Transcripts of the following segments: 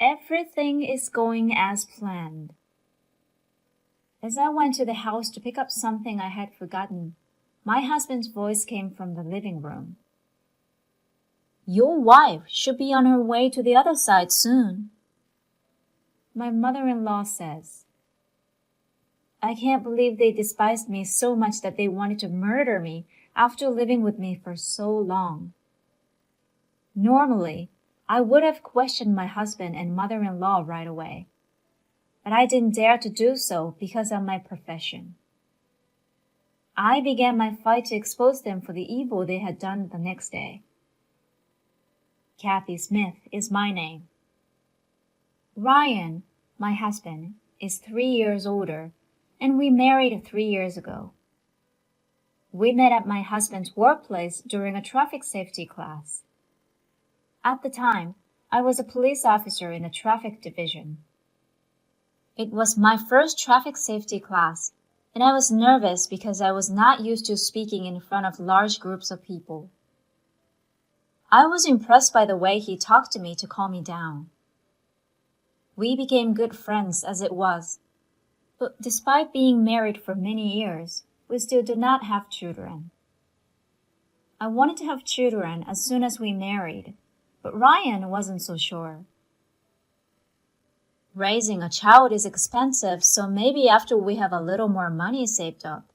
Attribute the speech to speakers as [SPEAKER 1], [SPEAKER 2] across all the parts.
[SPEAKER 1] Everything is going as planned. As I went to the house to pick up something I had forgotten, my husband's voice came from the living room. Your wife should be on her way to the other side soon. My mother-in-law says, I can't believe they despised me so much that they wanted to murder me after living with me for so long. Normally, I would have questioned my husband and mother-in-law right away, but I didn't dare to do so because of my profession. I began my fight to expose them for the evil they had done the next day. Kathy Smith is my name. Ryan, my husband, is 3 years older, and we married 3 years ago. We met at my husband's workplace during a traffic safety class. At the time, I was a police officer in the traffic division. It was my first traffic safety class, and I was nervous because I was not used to speaking in front of large groups of people. I was impressed by the way he talked to me to calm me down. We became good friends as it was, but despite being married for many years, we still did not have children. I wanted to have children as soon as we married, but Ryan wasn't so sure. Raising a child is expensive, so maybe after we have a little more money saved up.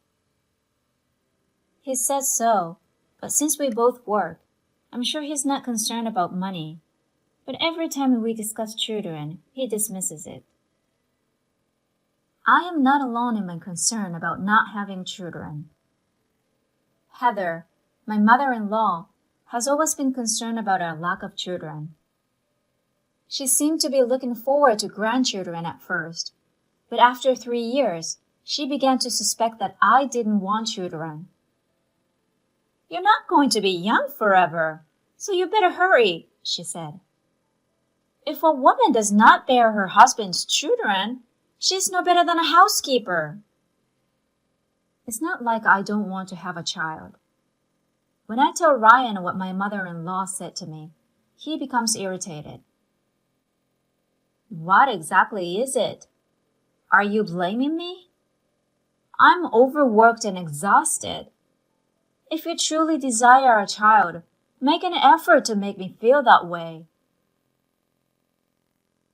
[SPEAKER 1] He says so, but since we both work, I'm sure he's not concerned about money. But every time we discuss children, he dismisses it. I am not alone in my concern about not having children. Heather, my mother-in-law, has always been concerned about our lack of children. She seemed to be looking forward to grandchildren at first, but after 3 years, she began to suspect that I didn't want children. You're not going to be young forever, so you better hurry, she said. If a woman does not bear her husband's children, she's no better than a housekeeper. It's not like I don't want to have a child. When I tell Ryan what my mother-in-law said to me, he becomes irritated. What exactly is it? Are you blaming me? I'm overworked and exhausted. If you truly desire a child, make an effort to make me feel that way.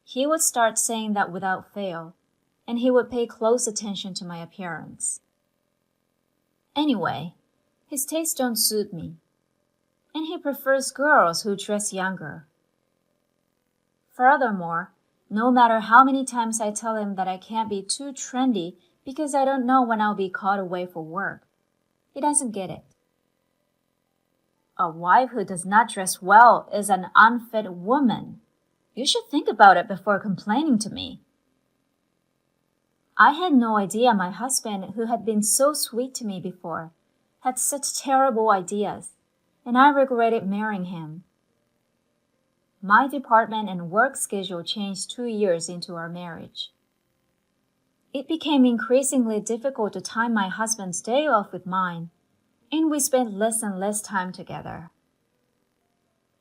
[SPEAKER 1] He would start saying that without fail, and he would pay close attention to my appearance. Anyway, his tastes don't suit me, and he prefers girls who dress younger. Furthermore, no matter how many times I tell him that I can't be too trendy because I don't know when I'll be called away for work, he doesn't get it. A wife who does not dress well is an unfit woman. You should think about it before complaining to me. I had no idea my husband, who had been so sweet to me before, had such terrible ideas, and I regretted marrying him. My department and work schedule changed 2 years into our marriage. It became increasingly difficult to time my husband's day off with mine, and we spent less and less time together.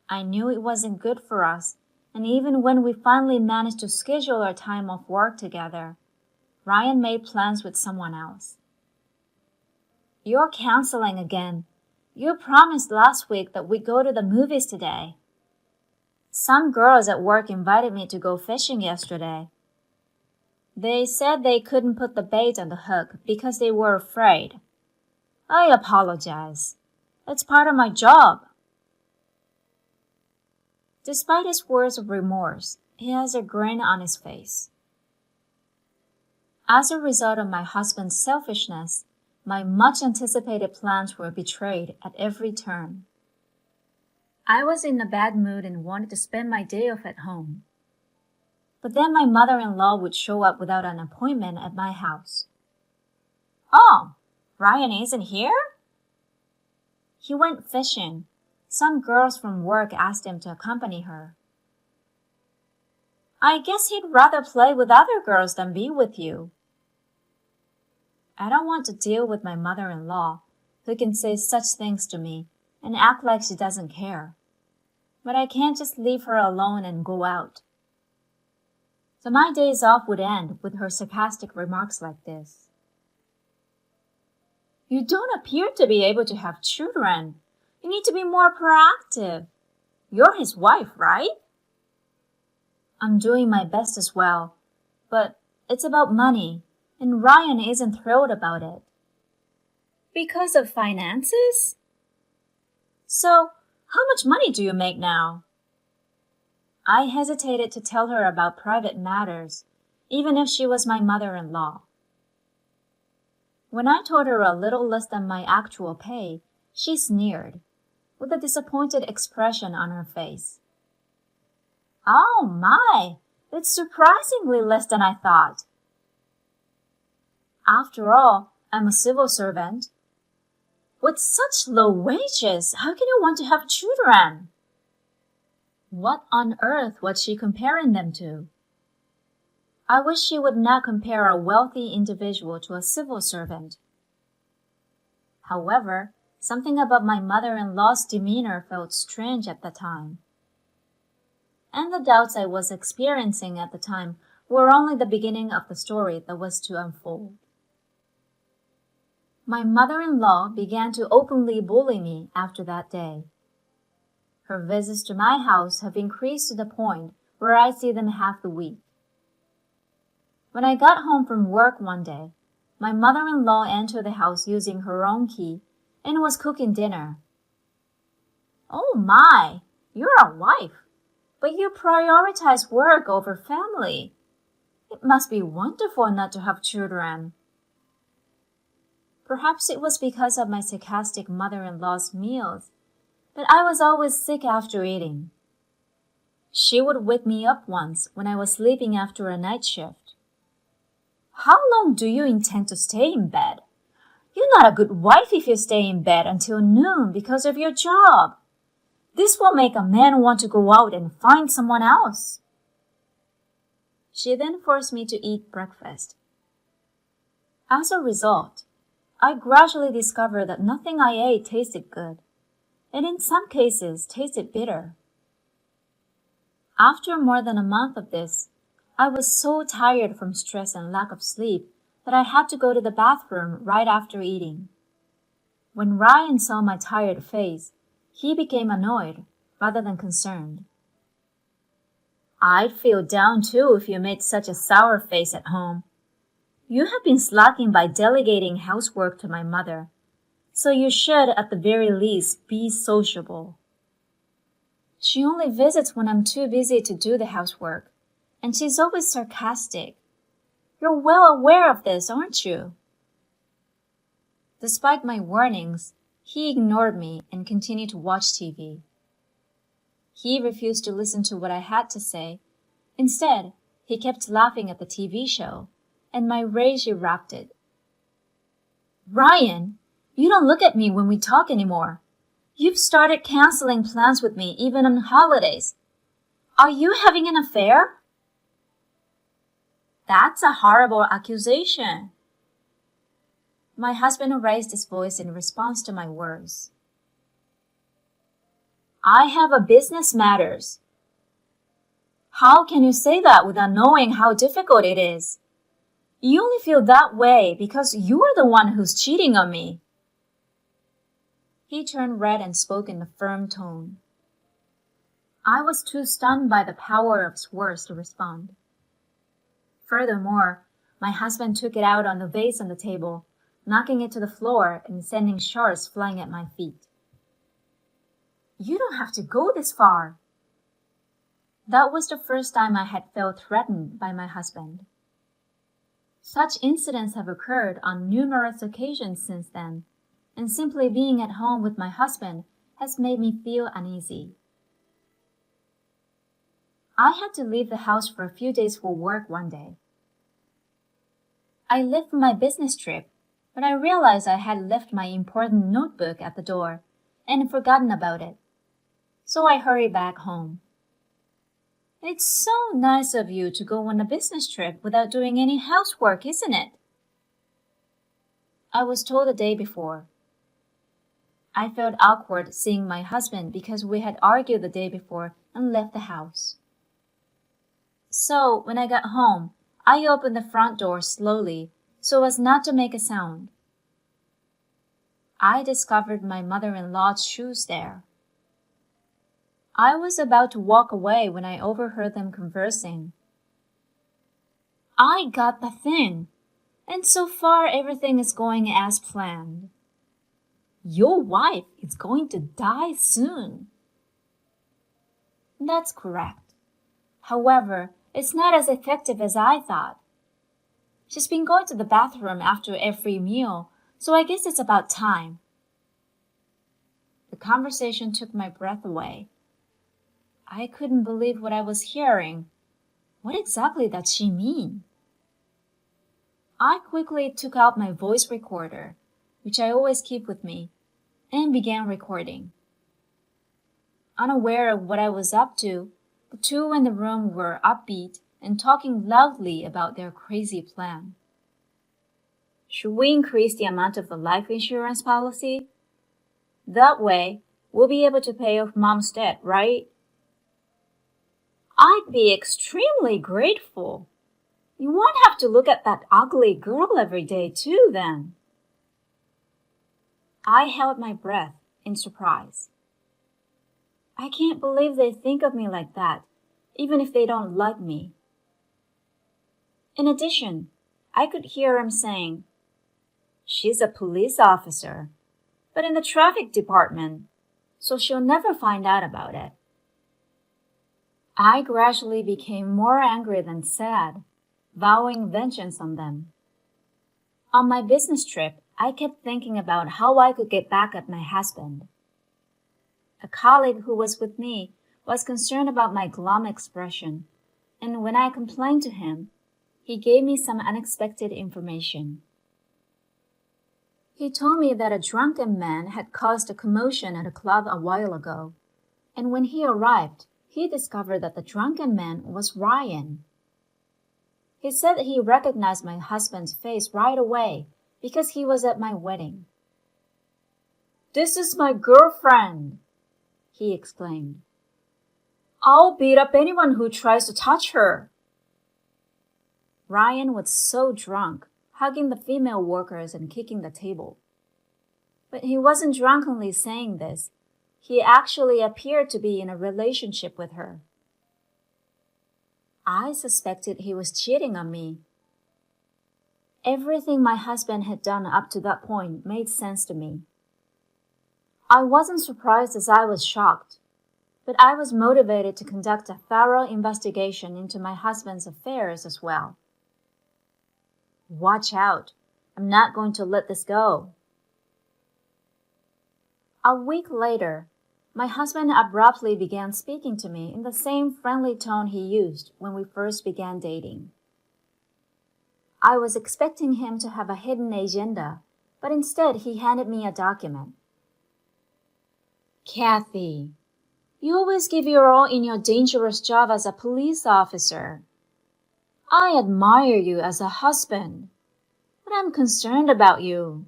[SPEAKER 1] I knew it wasn't good for us, and even when we finally managed to schedule our time off work together, Ryan made plans with someone else. You're canceling again. You promised last week that we'd go to the movies today. Some girls at work invited me to go fishing yesterday. They said they couldn't put the bait on the hook because they were afraid. I apologize. It's part of my job. Despite his words of remorse, he has a grin on his face. As a result of my husband's selfishness, my much-anticipated plans were betrayed at every turn. I was in a bad mood and wanted to spend my day off at home. But then my mother-in-law would show up without an appointment at my house. Oh, Ryan isn't here? He went fishing. Some girls from work asked him to accompany her. I guess he'd rather play with other girls than be with you. I don't want to deal with my mother-in-law, who can say such things to me and act like she doesn't care. But I can't just leave her alone and go out. So my days off would end with her sarcastic remarks like this. You don't appear to be able to have children. You need to be more proactive. You're his wife, right? I'm doing my best as well, but it's about money, and Ryan isn't thrilled about it. Because of finances? So, how much money do you make now? I hesitated to tell her about private matters, even if she was my mother-in-law. When I told her a little less than my actual pay, she sneered, with a disappointed expression on her face. Oh my, it's surprisingly less than I thought. After all, I'm a civil servant. With such low wages, how can you want to have children? What on earth was she comparing them to? I wish she would not compare a wealthy individual to a civil servant. However, something about my mother-in-law's demeanor felt strange at the time. And the doubts I was experiencing at the time were only the beginning of the story that was to unfold. My mother-in-law began to openly bully me after that day. Her visits to my house have increased to the point where I see them half the week. When I got home from work one day, my mother-in-law entered the house using her own key and was cooking dinner. Oh my, you're a wife, but you prioritize work over family. It must be wonderful not to have children. Perhaps it was because of my sarcastic mother-in-law's meals, but I was always sick after eating. She would wake me up once when I was sleeping after a night shift. How long do you intend to stay in bed? You're not a good wife if you stay in bed until noon because of your job. This will make a man want to go out and find someone else. She then forced me to eat breakfast. As a result, I gradually discovered that nothing I ate tasted good, and in some cases tasted bitter. After more than a month of this, I was so tired from stress and lack of sleep that I had to go to the bathroom right after eating. When Ryan saw my tired face, he became annoyed rather than concerned. I'd feel down too if you made such a sour face at home. You have been slacking by delegating housework to my mother, so you should at the very least be sociable. She only visits when I'm too busy to do the housework, and she's always sarcastic. You're well aware of this, aren't you? Despite my warnings, he ignored me and continued to watch TV. He refused to listen to what I had to say. Instead, he kept laughing at the TV show, and my rage erupted. Ryan, you don't look at me when we talk anymore. You've started canceling plans with me even on holidays. Are you having an affair? That's a horrible accusation. My husband raised his voice in response to my words. I have a business matters. How can you say that without knowing how difficult it is? You only feel that way because you're the one who's cheating on me. He turned red and spoke in a firm tone. I was too stunned by the power of his words to respond. Furthermore, my husband took it out on the vase on the table, knocking it to the floor and sending shards flying at my feet. You don't have to go this far. That was the first time I had felt threatened by my husband. Such incidents have occurred on numerous occasions since then, and simply being at home with my husband has made me feel uneasy. I had to leave the house for a few days for work one day. I left for my business trip, but I realized I had left my important notebook at the door and forgotten about it. So I hurried back home. It's so nice of you to go on a business trip without doing any housework, isn't it? I was told the day before. I felt awkward seeing my husband because we had argued the day before and left the house. So when I got home, I opened the front door slowly so as not to make a sound. I discovered my mother-in-law's shoes there. I was about to walk away when I overheard them conversing. I got the thing, and so far everything is going as planned. Your wife is going to die soon. That's correct. However, it's not as effective as I thought. She's been going to the bathroom after every meal, so I guess it's about time. The conversation took my breath away. I couldn't believe what I was hearing. What exactly does she mean? I quickly took out my voice recorder, which I always keep with me, and began recording. Unaware of what I was up to, the two in the room were upbeat and talking loudly about their crazy plan. Should we increase the amount of the life insurance policy? That way, we'll be able to pay off Mom's debt, right? I'd be extremely grateful. You won't have to look at that ugly girl every day too, then. I held my breath in surprise. I can't believe they think of me like that, even if they don't like me. In addition, I could hear him saying, "She's a police officer, but in the traffic department, so she'll never find out about it." I gradually became more angry than sad, vowing vengeance on them. On my business trip, I kept thinking about how I could get back at my husband. A colleague who was with me was concerned about my glum expression, and when I complained to him, he gave me some unexpected information. He told me that a drunken man had caused a commotion at a club a while ago, and when he arrived, he discovered that the drunken man was Ryan. He said that he recognized my husband's face right away because he was at my wedding. "This is my girlfriend," he exclaimed. "I'll beat up anyone who tries to touch her." Ryan was so drunk, hugging the female workers and kicking the table. But he wasn't drunkenly saying this. He actually appeared to be in a relationship with her. I suspected he was cheating on me. Everything my husband had done up to that point made sense to me. I wasn't surprised as I was shocked, but I was motivated to conduct a thorough investigation into my husband's affairs as well. Watch out. I'm not going to let this go. A week later, my husband abruptly began speaking to me in the same friendly tone he used when we first began dating. I was expecting him to have a hidden agenda, but instead he handed me a document. "Kathy, you always give your all in your dangerous job as a police officer. I admire you as a husband, but I'm concerned about you."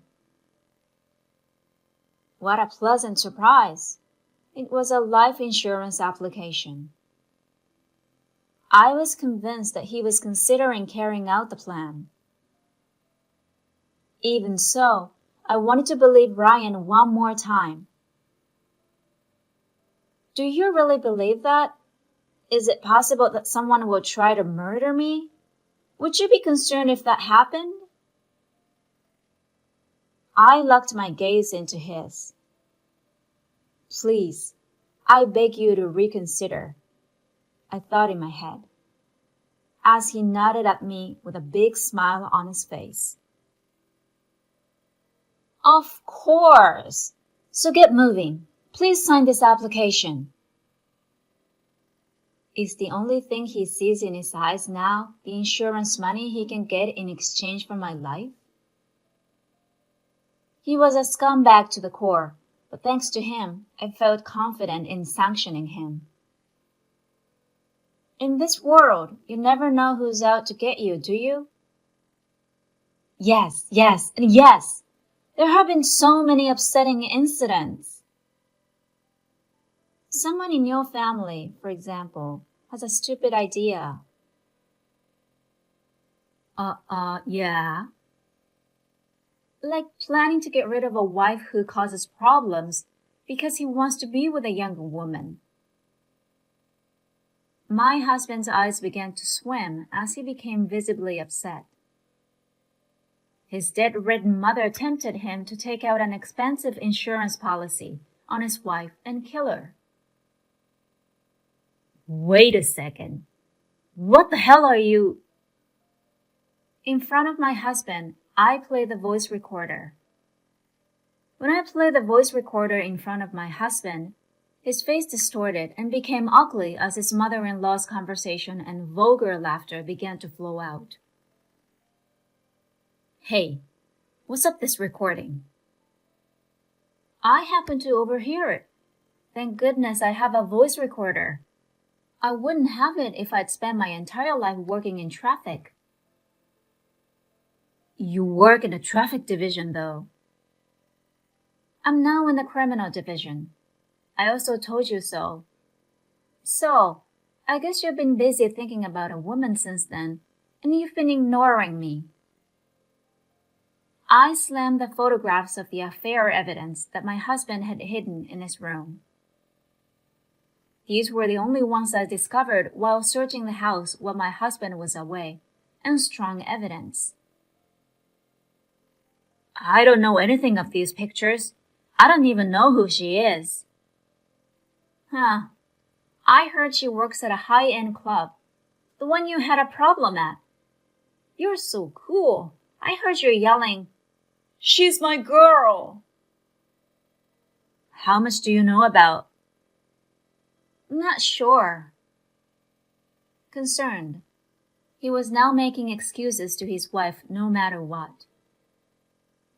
[SPEAKER 1] What a pleasant surprise. It was a life insurance application. I was convinced that he was considering carrying out the plan. Even so, I wanted to believe Ryan one more time. "Do you really believe that? Is it possible that someone will try to murder me? Would you be concerned if that happened?" I locked my gaze into his. "Please, I beg you to reconsider," I thought in my head, as he nodded at me with a big smile on his face. "Of course. So get moving. Please sign this application." Is the only thing he sees in his eyes now the insurance money he can get in exchange for my life? He was a scumbag to the core, but thanks to him, I felt confident in sanctioning him. In this world, you never know who's out to get you, do you? Yes, and yes! There have been so many upsetting incidents. Someone in your family, for example, has a stupid idea, Yeah. Like planning to get rid of a wife who causes problems because he wants to be with a younger woman. My husband's eyes began to swim as he became visibly upset. His debt-ridden mother tempted him to take out an expensive insurance policy on his wife and kill her. Wait a second. What the hell are you? In front of my husband, I play the voice recorder. When I play the voice recorder in front of my husband, his face distorted and became ugly as his mother-in-law's conversation and vulgar laughter began to flow out. Hey, what's up this recording? I happened to overhear it. Thank goodness I have a voice recorder. I wouldn't have it if I'd spent my entire life working in traffic. You work in the traffic division, though. I'm now in the criminal division. I also told you so. So, I guess you've been busy thinking about a woman since then, and you've been ignoring me. I slammed the photographs of the affair evidence that my husband had hidden in his room. These were the only ones I discovered while searching the house while my husband was away, and strong evidence. I don't know anything of these pictures. I don't even know who she is. Huh. I heard she works at a high-end club, the one you had a problem at. You're so cool. I heard you yelling, "She's my girl!" How much do you know about? Not sure. Concerned. He was now making excuses to his wife no matter what.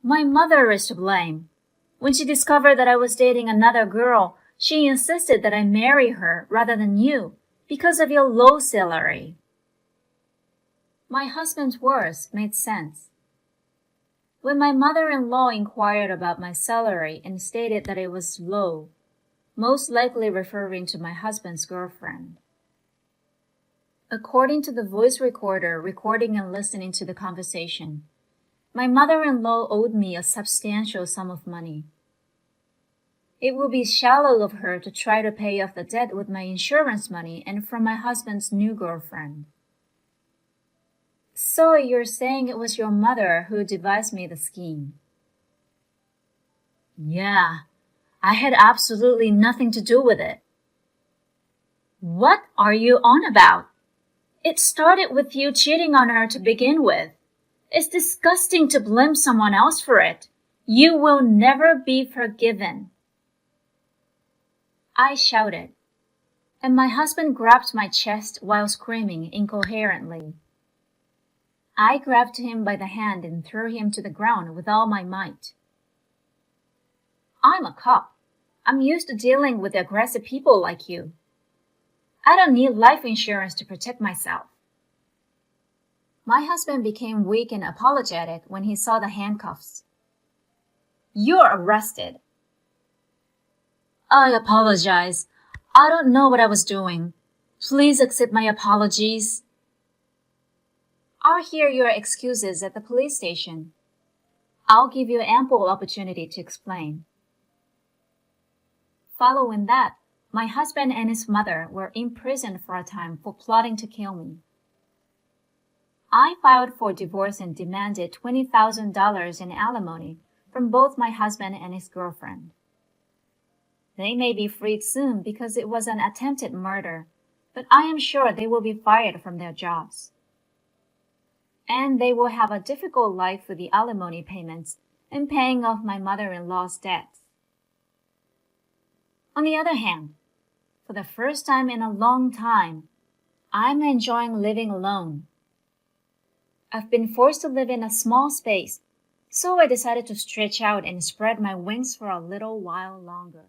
[SPEAKER 1] My mother is to blame. When she discovered that I was dating another girl, she insisted that I marry her rather than you because of your low salary. My husband's words made sense. When my mother-in-law inquired about my salary and stated that it was low, most likely referring to my husband's girlfriend. According to the voice recorder recording and listening to the conversation, my mother-in-law owed me a substantial sum of money. It would be shallow of her to try to pay off the debt with my insurance money and from my husband's new girlfriend. So you're saying it was your mother who devised me the scheme? Yeah, I had absolutely nothing to do with it. What are you on about? It started with you cheating on her to begin with. It's disgusting to blame someone else for it. You will never be forgiven. I shouted, and my husband grabbed my chest while screaming incoherently. I grabbed him by the hand and threw him to the ground with all my might. I'm a cop. I'm used to dealing with aggressive people like you. I don't need life insurance to protect myself. My husband became weak and apologetic when he saw the handcuffs. You're arrested. I apologize. I don't know what I was doing. Please accept my apologies. I'll hear your excuses at the police station. I'll give you ample opportunity to explain. Following that, my husband and his mother were imprisoned for a time for plotting to kill me. I filed for divorce and demanded $20,000 in alimony from both my husband and his girlfriend. They may be freed soon because it was an attempted murder, but I am sure they will be fired from their jobs. And they will have a difficult life with the alimony payments and paying off my mother-in-law's debts. On the other hand, for the first time in a long time, I'm enjoying living alone. I've been forced to live in a small space, so I decided to stretch out and spread my wings for a little while longer.